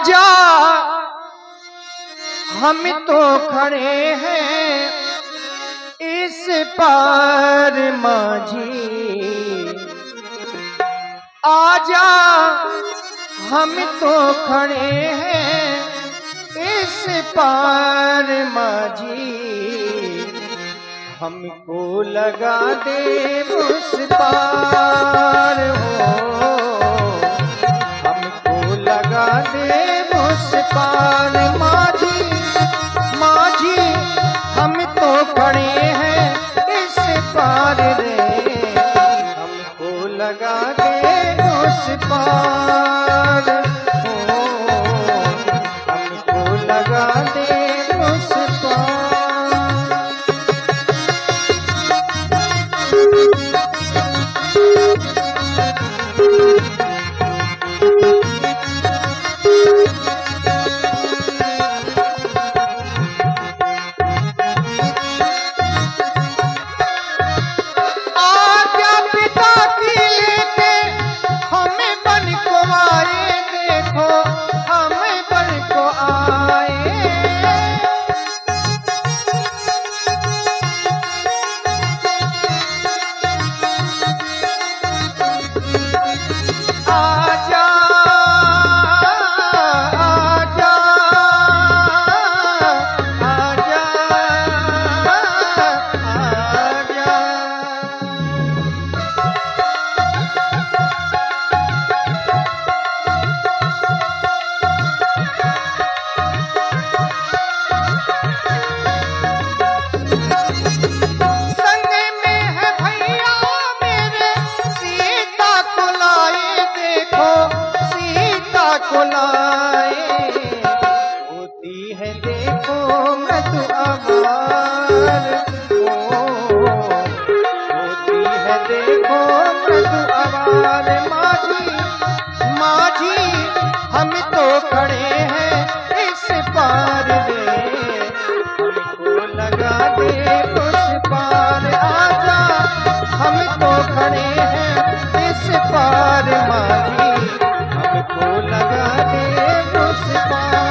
आजा हम तो खड़े हैं इस पार माझी, आजा हम तो खड़े हैं इस पार माझी, हमको लगा दे उस पार हो, हमको लगा दे उस पार माझी, माझी हम तो खड़े हैं इस पार रे, हमको लगा दे उस पार हो, हमको लगा दे उस पार। होती है देखो मृदु आवार, होती है देखो मृदु आवार माझी, माझी हम तो खड़े हैं इस पार रे, हमको लगा दे उस पार, आजा हम तो खड़े हैं इस पार माझी, हमको लगा दे उस पार।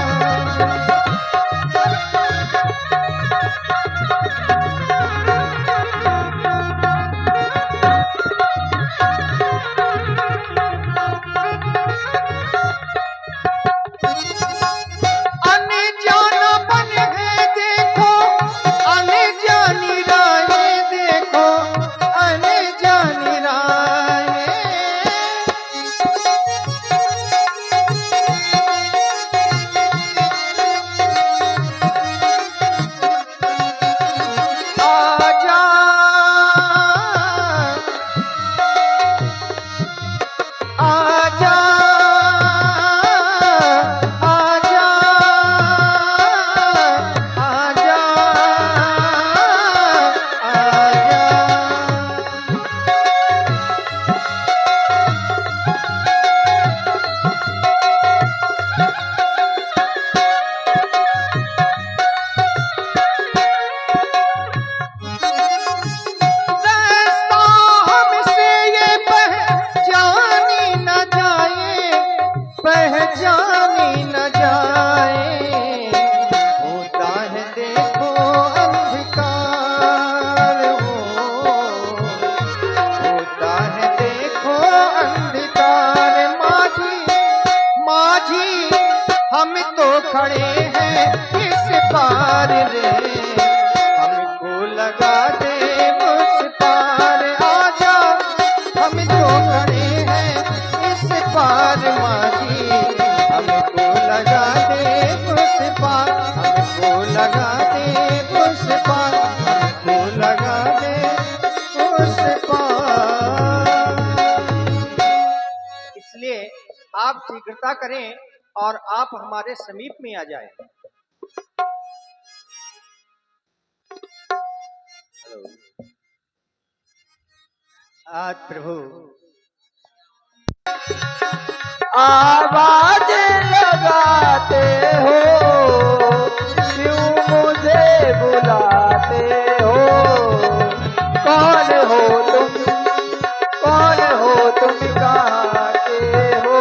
पहचानी न जाए, होता है देखो अंधकार हो, होता है देखो अंधकार माझी, माझी हम तो खड़े हैं इस पार रे, हमको लगा दे उस पार, आजा हम तो खड़े हैं इस पार माझी, हमको लगा दे उस पार, हमको लगा दे उस पार, हमको लगा दे उस पार। इसलिए आप शीघ्रता करें और आप हमारे समीप में आ जाएं। आज प्रभु आवाज लगाते हो, क्यों मुझे बुलाते हो, कौन हो तुम, कौन हो तुम, कहाँ के हो,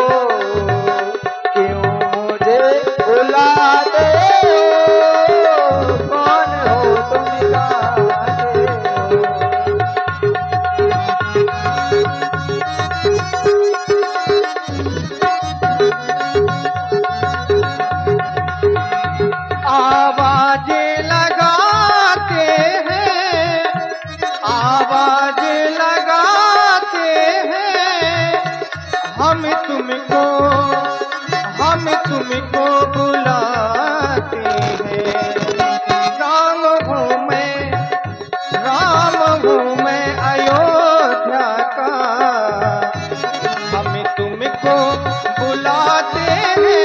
क्यों मुझे बुलाते हो, कौन हो तुम गाते आवाजें लगाते हैं, आवाजें लगाते हैं, हम तुमको बुलाते हैं। राम हूँ मैं अयोध्या का, हम तुमको बुलाते हैं।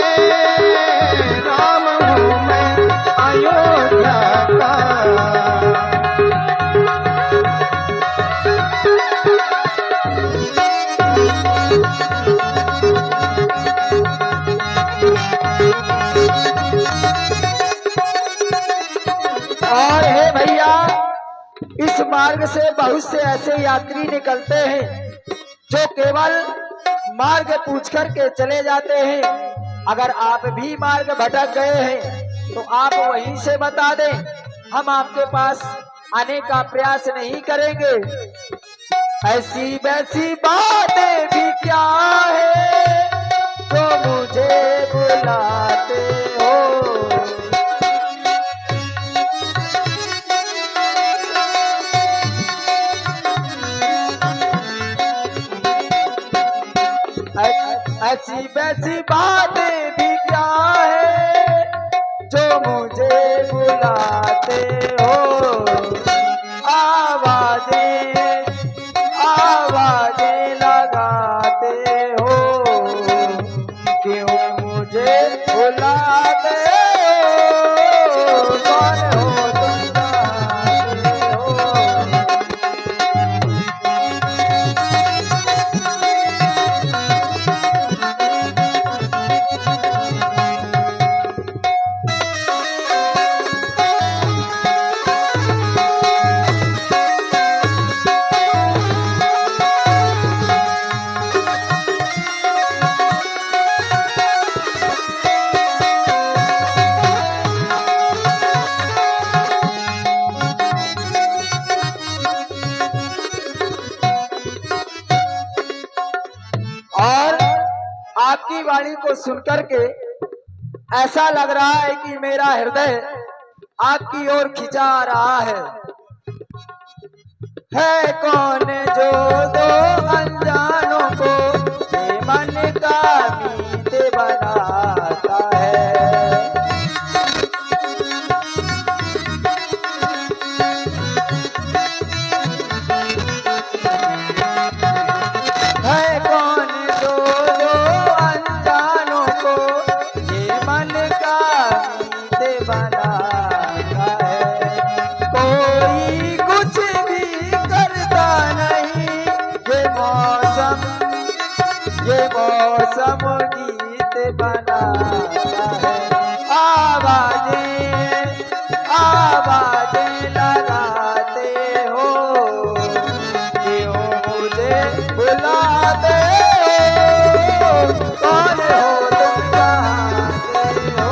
राम हूँ मैं अयोध्या का। और हे भैया, इस मार्ग से बहुत से ऐसे यात्री निकलते हैं जो केवल मार्ग पूछ कर के चले जाते हैं। अगर आप भी मार्ग भटक गए हैं तो आप वहीं से बता दें, हम आपके पास आने का प्रयास नहीं करेंगे। ऐसी वैसी बातें भी क्या है जो मुझे बुलाते हो। ऐसी वैसी बातें भी क्या है जो मुझे बुलाते हो। आवाजें लगाते हो, क्यों मुझे बुलाते हो, कौन हो तुम गाते हो। और आपकी वाणी को सुनकर के ऐसा लग रहा है कि मेरा हृदय आपकी ओर खिंचा आ रहा है कौन जो दो अनजानों को ये मन का मीत बनाता है कौन जो दो अनजानों को ये मन का मीत बनाता है। कोई कुछ भी करता नहीं, ये मौसम गीत बनाता है। आवाजें लगाते हो, क्यों मुझे बुलाते हो, कौन हो तुम गाते हो,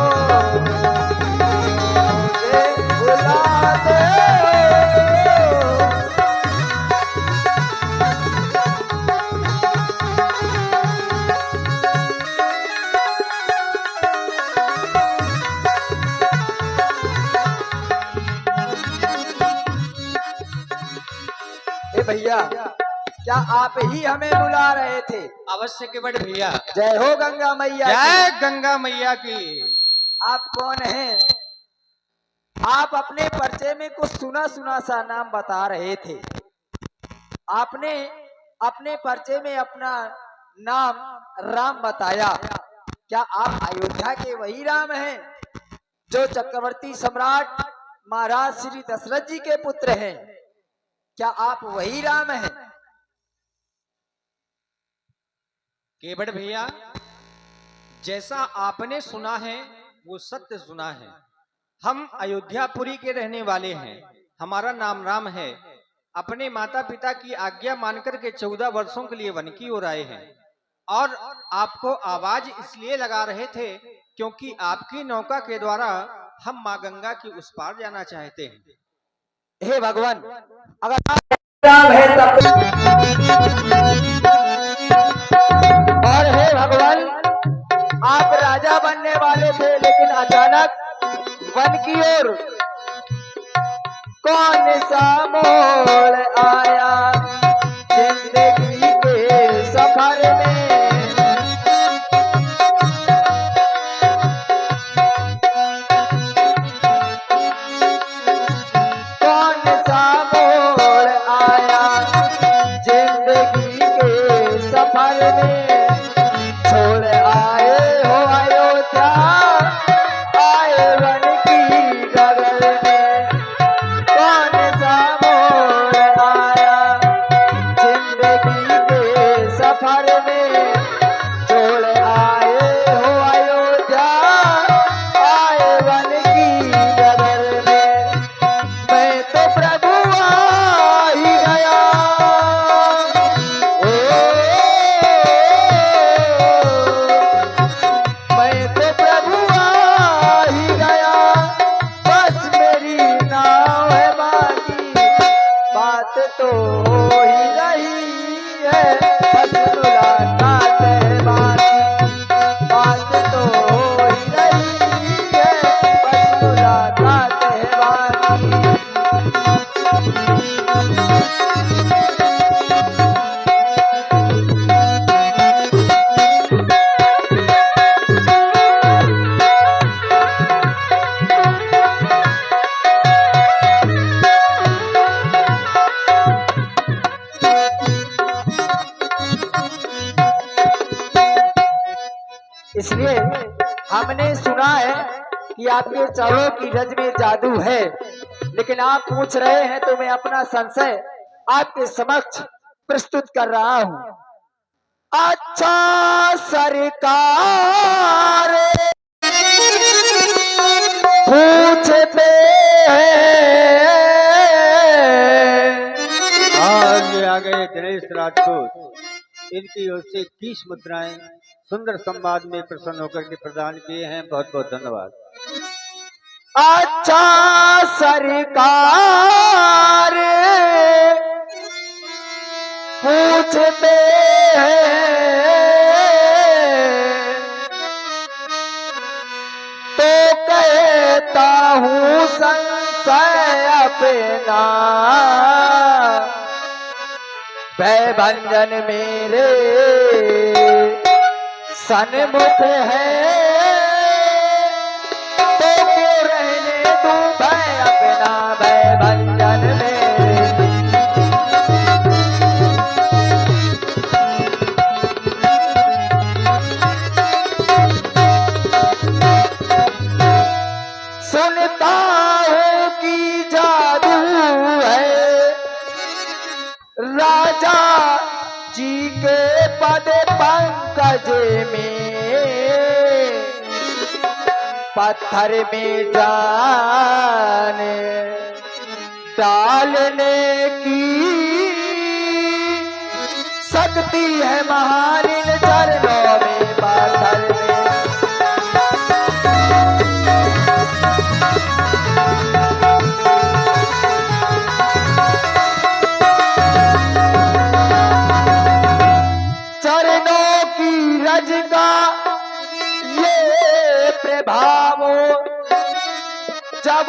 मुझे बुलाते हो। भैया, क्या आप ही हमें बुला रहे थे? अवश्य के बड़े भैया। जय हो गंगा मैया जय की। गंगा मैया की। आप कौन हैं? आप अपने परिचय में कुछ सुना सुना सा नाम बता रहे थे। आपने अपने परिचय में अपना नाम राम बताया। क्या आप अयोध्या के वही राम हैं जो चक्रवर्ती सम्राट महाराज श्री दशरथ जी के पुत्र हैं? क्या आप वही राम हैं? केवट भैया, जैसा आपने सुना है वो सत्य सुना है। हम अयोध्यापुरी के रहने वाले हैं। हमारा नाम राम है। अपने माता पिता की आज्ञा मानकर के 14 वर्षों के लिए वन की ओर आए हैं और आपको आवाज इसलिए लगा रहे थे क्योंकि आपकी नौका के द्वारा हम माँ गंगा की उस पार जाना चाहते हैं। हे भगवान, अगर आप राम है तब, और हे भगवान, आप राजा बनने वाले थे, लेकिन अचानक वन की ओर कौन सा मोड़ आया जिंदगी के सफर में। कौन सा मोड़ आया जिंदगी के सफर में। छोड़ आए हो अयोध्या, आए वन की डगर में। कौन सा मोड़ आया जिंदगी के सफर में। छोड़ आए हो अयोध्या, आए वन की डगर में। मैं तो प्रभु आ ही गया, ओ, मैं तो प्रभु आ ही गया। बस मेरी नाव है बाकी, बात तो हो ही रही है। बस मुलाकात है बाकी, बात तो हो ही रही है। बस मुलाकात है बाकी। इसलिए हमने सुना है कि आपके चरणों की रज में जादू है, लेकिन आप पूछ रहे हैं तो मैं अपना संशय आपके समक्ष प्रस्तुत कर रहा हूं। अच्छा सरकार पूछते हैं। आगे आ गए गणेश राजपूत, इनकी ओर से 21 मुद्राएं सुंदर संवाद में प्रसन्न होकर के प्रदान किए हैं। बहुत बहुत धन्यवाद। अच्छा सरकार पूछते हैं तो कहता हूँ संशय अपना। भयभंजन मेरे सन्मुख है, तो क्यों रहने दूं भय अपना। भयभंजन मेरे सुनता हूँ कि जादू है राजा जी के पद पंकज में। पत्थर में जान डालने की शक्ति है महान इन चरणों में। पत्थर में चरणों की रज का ये प्रभाव जब